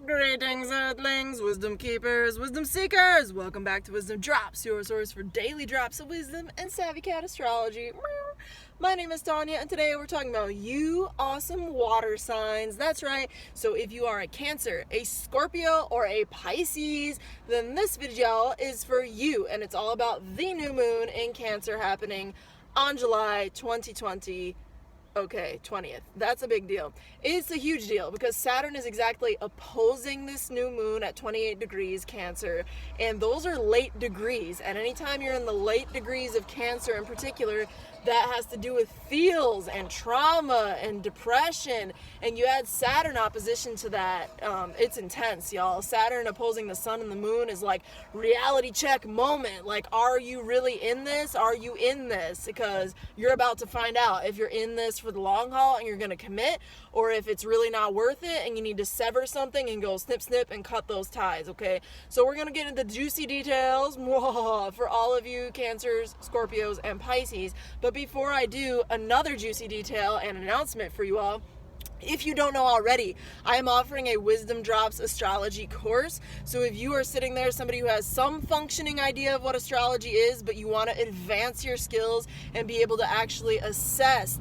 Greetings, Earthlings, wisdom keepers, wisdom seekers. Welcome back to WizdomDropz, your source for daily drops of wisdom and savvy cat astrology. My name is TONIA, and today we're talking about you awesome water signs. That's right. So if you are a Cancer, a Scorpio, or a Pisces, then this video is for you, and it's all about the new moon in Cancer happening on July 2020. Okay, 20th. That's a big deal. It's a huge deal because Saturn is exactly opposing this new moon at 28 degrees Cancer, and those are late degrees. And anytime you're in the late degrees of Cancer in particular, that has to do with feels and trauma and depression, and you add Saturn opposition to that, it's intense, y'all. Saturn opposing the sun and the moon is like reality check moment. Like, are you really in this? Are you in this? Because you're about to find out if you're in this for the long haul and you're going to commit, or if it's really not worth it and you need to sever something and go snip snip and cut those ties. Okay, so we're going to get into the juicy details for all of you Cancers, Scorpios, and Pisces. But before I do, another juicy detail and announcement for you all. If you don't know already, I am offering a WizdomDropz astrology course. So if you are sitting there, somebody who has some functioning idea of what astrology is, but you want to advance your skills and be able to actually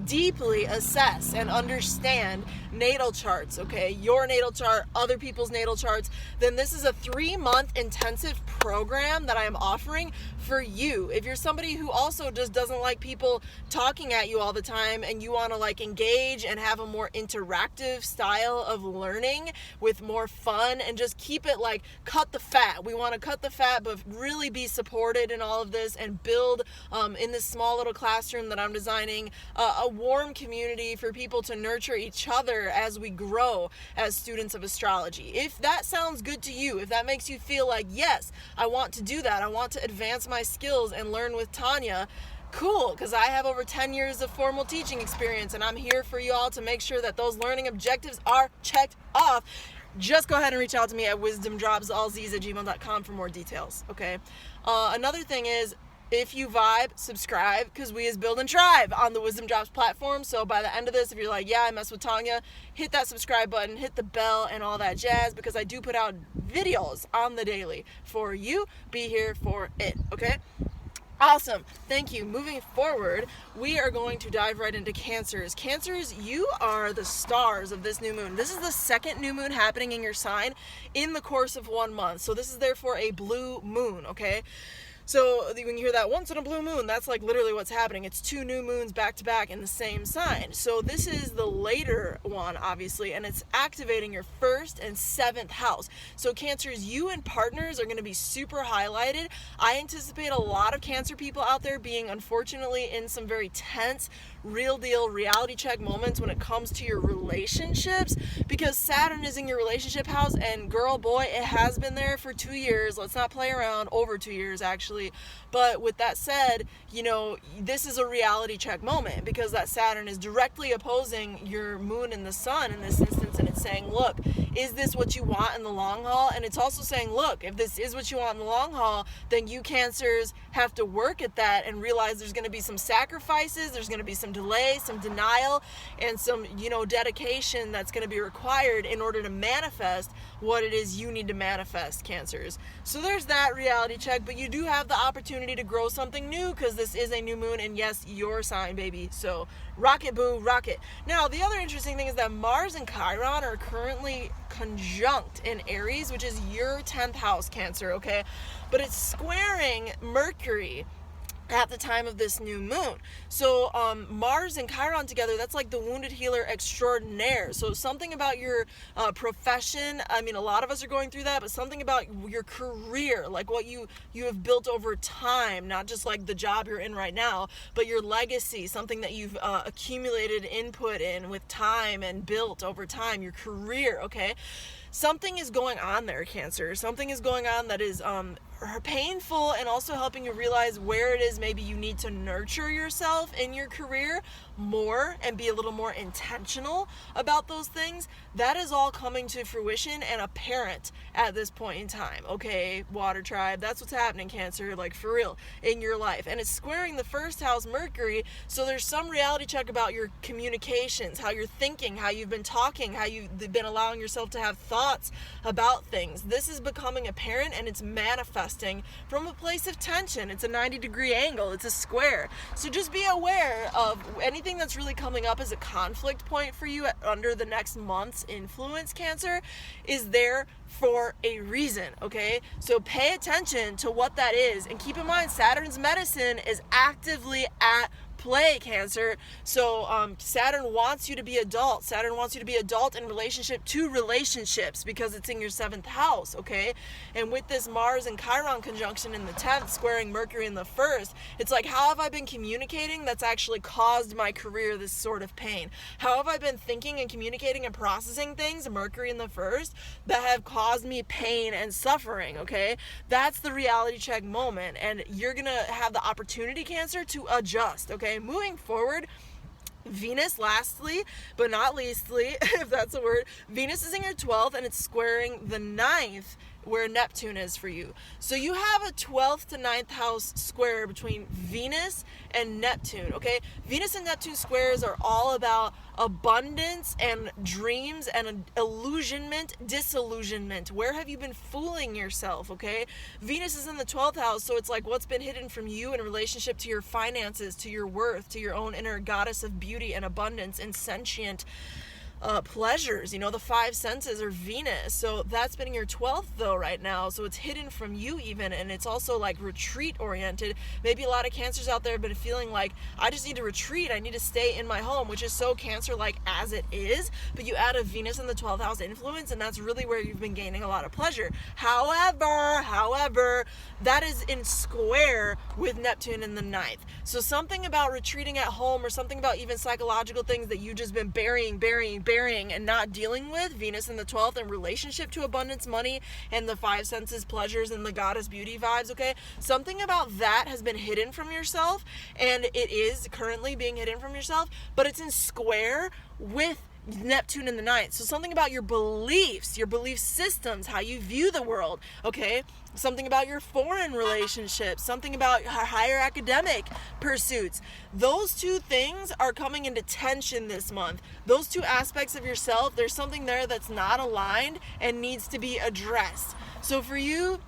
deeply assess and understand natal charts, okay? Your natal chart, other people's natal charts, then this is a 3-month intensive program that I am offering for you. If you're somebody who also just doesn't like people talking at you all the time and you want to like engage and have a more interactive style of learning with more fun and just keep it like cut the fat. We want to cut the fat but really be supported in all of this and build in this small little classroom that I'm designing a warm community for people to nurture each other as we grow as students of astrology. If that sounds good to you, if that makes you feel like, yes, I want to do that, I want to advance my skills and learn with TONIA, cool, because I have over 10 years of formal teaching experience and I'm here for you all to make sure that those learning objectives are checked off. Just go ahead and reach out to me at WizdomDropz@gmail.com for more details, okay? Another thing is, if you vibe, subscribe, because we is building tribe on the WizdomDropz platform. So by the end of this, if you're like, yeah, I mess with TONIA, hit that subscribe button, hit the bell and all that jazz, because I do put out videos on the daily for you. Be here for it, okay? Awesome. Thank you. Moving forward, we are going to dive right into Cancers. Cancers, you are the stars of this new moon. This is the second new moon happening in your sign in the course of 1 month. So this is therefore a blue moon, okay? So when you hear that once in a blue moon, that's like literally what's happening. It's 2 new moons back to back in the same sign. So this is the later one, obviously, and it's activating your 1st and 7th house. So Cancers, you and partners are going to be super highlighted. I anticipate a lot of Cancer people out there being, unfortunately, in some very tense, real deal reality check moments when it comes to your relationships, because Saturn is in your relationship house, and girl, boy, it has been there for 2 years. Let's not play around. Over 2 years, actually. But with that said, you know, this is a reality check moment because that Saturn is directly opposing your moon and the sun in this instance, and it's saying, look, is this what you want in the long haul? And it's also saying, look, if this is what you want in the long haul, then you Cancers have to work at that and realize there's going to be some sacrifices, there's going to be some delay, some denial, and some, you know, dedication that's going to be required in order to manifest what it is you need to manifest, Cancers. So there's that reality check, but you do have the opportunity to grow something new because this is a new moon, and yes, your sign, baby. So rocket, boo, rocket. Now, the other interesting thing is that Mars and Chiron are currently conjunct in Aries, which is your 10th house, Cancer, okay? But it's squaring Mercury at the time of this new moon. So Mars and Chiron together, that's like the wounded healer extraordinaire. So something about your profession, I mean, a lot of us are going through that, but something about your career, like what you have built over time, not just like the job you're in right now, but your legacy, something that you've accumulated input in with time and built over time, your career, okay? Something is going on there, Cancer. Something is going on that is painful and also helping you realize where it is maybe you need to nurture yourself in your career more and be a little more intentional about those things. That is all coming to fruition and apparent at this point in time. Okay, water tribe, that's what's happening, Cancer, like for real, in your life. And it's squaring the first house Mercury, so there's some reality check about your communications, how you're thinking, how you've been talking, how you've been allowing yourself to have thoughts about things. This is becoming apparent and it's manifesting from a place of tension. It's a 90-degree angle, it's a square. So just be aware of anything that's really coming up as a conflict point for you under the next month's influence, Cancer, is there for a reason, okay? So pay attention to what that is, and keep in mind Saturn's medicine is actively at play, Cancer. So Saturn wants you to be adult. Saturn wants you to be adult in relationship to relationships because it's in your 7th house, okay? And with this Mars and Chiron conjunction in the 10th, squaring Mercury in the 1st, it's like, how have I been communicating that's actually caused my career this sort of pain? How have I been thinking and communicating and processing things, Mercury in the 1st, that have caused me pain and suffering, okay? That's the reality check moment, and you're gonna have the opportunity, Cancer, to adjust, okay? Moving forward, Venus, lastly but not leastly, if that's a word, Venus is in your 12th and it's squaring the 9th where Neptune is for you. So you have a 12th to 9th house square between Venus and Neptune, okay? Venus and Neptune squares are all about abundance and dreams and illusionment, disillusionment. Where have you been fooling yourself, okay? Venus is in the 12th house, so it's like what's been hidden from you in relationship to your finances, to your worth, to your own inner goddess of beauty and abundance and sentient pleasures. You know, the 5 senses are Venus, so that's been in your 12th though right now, so it's hidden from you even, and it's also like retreat oriented. Maybe a lot of Cancers out there have been feeling like, I just need to retreat, I need to stay in my home, which is so Cancer like as it is, but you add a Venus in the 12th house influence, and that's really where you've been gaining a lot of pleasure. However, that is in square with Neptune in the 9th. So something about retreating at home, or something about even psychological things that you've just been burying and not dealing with, Venus in the 12th in relationship to abundance, money, and the 5 senses pleasures and the goddess beauty vibes, okay? Something about that has been hidden from yourself, and it is currently being hidden from yourself, but it's in square with Neptune in the 9th. So something about your beliefs, your belief systems, how you view the world, okay? Something about your foreign relationships, something about higher academic pursuits. Those two things are coming into tension this month. Those two aspects of yourself, there's something there that's not aligned and needs to be addressed. So for you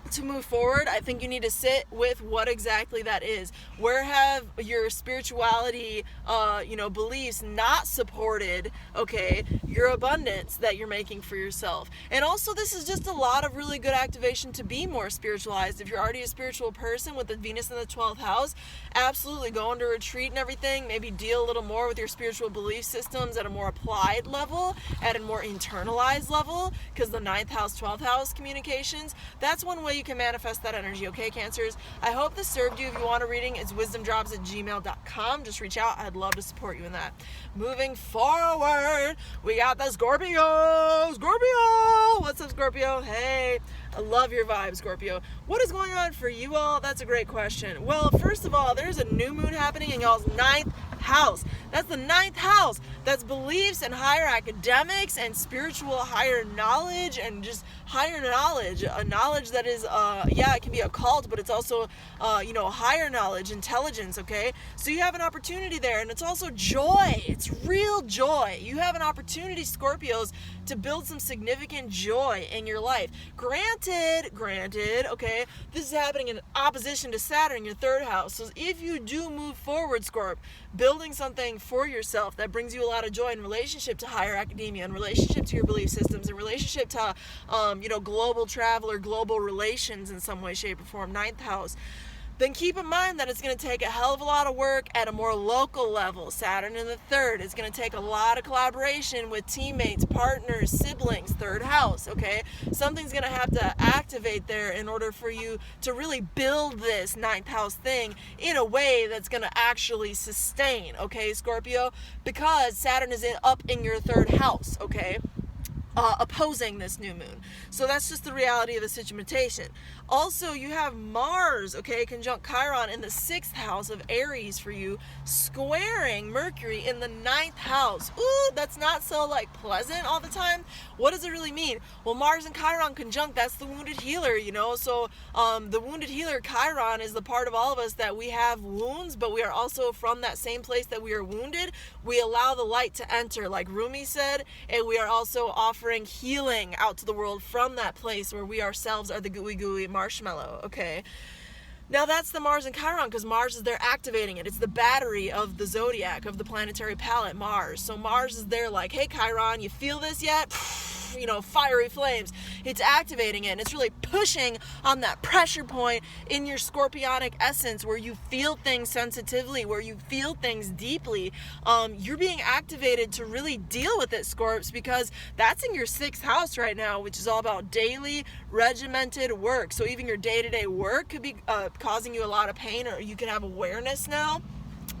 to move forward, I think you need to sit with what exactly that is. Where have your spirituality, beliefs not supported, okay, your abundance that you're making for yourself? And also, this is just a lot of really good activation to be more spiritualized. If you're already a spiritual person with the Venus in the 12th house, absolutely go into retreat and everything. Maybe deal a little more with your spiritual belief systems at a more applied level, at a more internalized level, because the 9th house, 12th house communications, that's one way you can manifest that energy, okay, Cancers? I hope this served you. If you want a reading, it's WizdomDropz@gmail.com. Just reach out. I'd love to support you in that. Moving forward, we got the Scorpio. What's up, Scorpio? Hey, I love your vibe, Scorpio. What is going on for you all? That's a great question. Well, first of all, there's a new moon happening in y'all's 9th house. That's the 9th house. That's beliefs and higher academics and spiritual higher knowledge, and just higher knowledge, a knowledge that is it can be occult, but it's also higher knowledge, intelligence, okay? So you have an opportunity there, and it's also joy. It's real joy. You have an opportunity, Scorpios, to build some significant joy in your life. Granted, okay, this is happening in opposition to Saturn in your 3rd house. So if you do move forward, Scorp, building something for yourself that brings you a lot of joy in relationship to higher academia, in relationship to your belief systems, in relationship to global travel or global relations in some way, shape, or form, 9th house, then keep in mind that it's going to take a hell of a lot of work at a more local level. Saturn in the 3rd is going to take a lot of collaboration with teammates, partners, siblings, 3rd house, okay? Something's going to have to activate there in order for you to really build this 9th house thing in a way that's going to actually sustain, okay, Scorpio? Because Saturn is up in your 3rd house, okay? opposing this new moon. So that's just the reality of the situation. Also, you have Mars, okay, conjunct Chiron in the 6th house of Aries for you, squaring Mercury in the 9th house. Ooh, that's not so like pleasant all the time. What does it really mean? Well, Mars and Chiron conjunct, that's the wounded healer, you know. So the wounded healer, Chiron, is the part of all of us that we have wounds, but we are also from that same place that we are wounded. We allow the light to enter, like Rumi said, and we are also offering healing out to the world from that place where we ourselves are the gooey gooey marshmallow, okay? Now that's the Mars and Chiron, because Mars is there activating it. It's the battery of the zodiac, of the planetary palette, Mars. So Mars is there like, hey Chiron, you feel this yet? You know, fiery flames. It's activating it, and it's really pushing on that pressure point in your scorpionic essence where you feel things sensitively, where you feel things deeply. You're being activated to really deal with it, Scorps, because that's in your 6th house right now, which is all about daily regimented work. So even your day-to-day work could be causing you a lot of pain, or you can have awareness now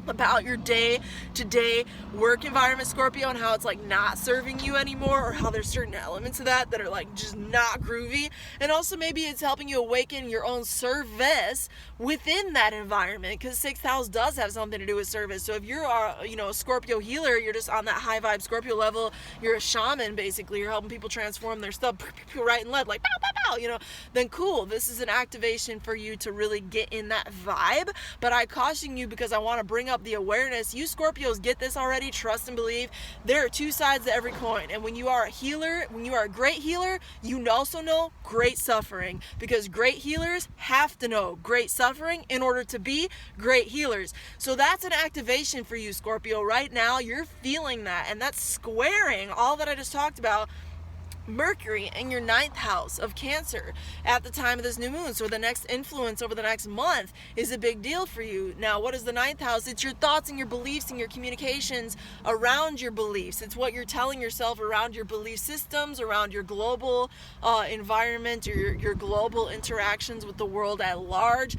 about your day-to-day work environment, Scorpio, and how it's like not serving you anymore, or how there's certain elements of that are like just not groovy. And also maybe it's helping you awaken your own service within that environment, because 6th house does have something to do with service. So if you're a Scorpio healer, you're just on that high vibe Scorpio level, you're a shaman basically, you're helping people transform their stuff right and left, like pow pow pow, then cool, this is an activation for you to really get in that vibe. But I caution you, because I want to bring up the awareness. You Scorpios get this already, trust and believe. There are two sides to every coin, and when you are a healer, when you are a great healer, you also know great suffering, because great healers have to know great suffering in order to be great healers. So that's an activation for you, Scorpio. Right now you're feeling that, and that's squaring all that I just talked about, Mercury in your 9th house of Cancer at the time of this new moon. So the next influence over the next month is a big deal for you. Now, what is the 9th house? It's your thoughts and your beliefs and your communications around your beliefs. It's what you're telling yourself around your belief systems, around your global environment, or your global interactions with the world at large.